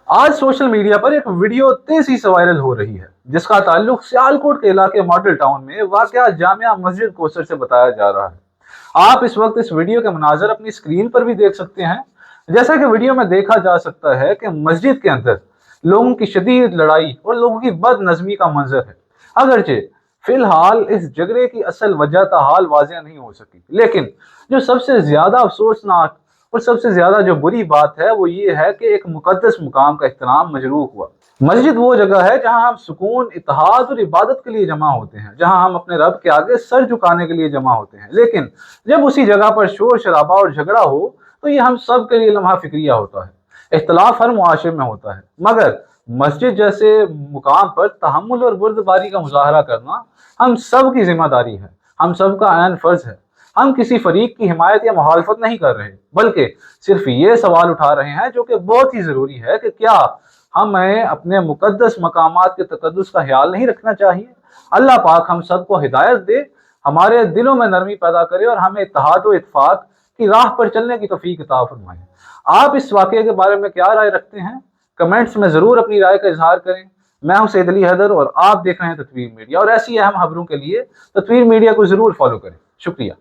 آج social media پر ایک video تیزی سے وائرل ہو رہی ہے جس کا تعلق سیالکوٹ کے علاقے ماڈل ٹاؤن میں واقع جامعہ مسجد کوثر سے بتایا جا رہا ہے۔ آپ اس وقت اس ویڈیو کے مناظر اپنی اسکرین پر بھی دیکھ سکتے ہیں۔ جیسا کہ ویڈیو میں دیکھا جا سکتا ہے کہ مسجد کے اندر لوگوں کی شدید لڑائی اور لوگوں کی بد نظمی کا منظر ہے۔ اگرچہ فی الحال اس جھگڑے کی اصل وجہ تاحال واضح نہیں ہو سکی، لیکن جو سب سے زیادہ افسوسناک اور سب سے زیادہ جو بری بات ہے وہ یہ ہے کہ ایک مقدس مقام کا احترام مجروح ہوا۔ مسجد وہ جگہ ہے جہاں ہم سکون، اتحاد اور عبادت کے لیے جمع ہوتے ہیں، جہاں ہم اپنے رب کے آگے سر جھکانے کے لیے جمع ہوتے ہیں۔ لیکن جب اسی جگہ پر شور شرابہ اور جھگڑا ہو تو یہ ہم سب کے لیے لمحہ فکریہ ہوتا ہے۔ اختلاف ہر معاشرے میں ہوتا ہے، مگر مسجد جیسے مقام پر تحمل اور بردباری کا مظاہرہ کرنا ہم سب کی ذمہ داری ہے، ہم سب کا عین فرض ہے۔ ہم کسی فریق کی حمایت یا مخالفت نہیں کر رہے، بلکہ صرف یہ سوال اٹھا رہے ہیں جو کہ بہت ہی ضروری ہے کہ کیا ہمیں اپنے مقدس مقامات کے تقدس کا خیال نہیں رکھنا چاہیے؟ اللہ پاک ہم سب کو ہدایت دے، ہمارے دلوں میں نرمی پیدا کرے اور ہمیں اتحاد و اتفاق کی راہ پر چلنے کی توفیق عطا فرمائے۔ آپ اس واقعے کے بارے میں کیا رائے رکھتے ہیں؟ کمنٹس میں ضرور اپنی رائے کا اظہار کریں۔ میں ہوں سید علی حیدر اور آپ دیکھ رہے ہیں تطویر میڈیا، اور ایسی اہم خبروں کے لیے تطویر میڈیا کو ضرور فالو کریں۔ شکریہ۔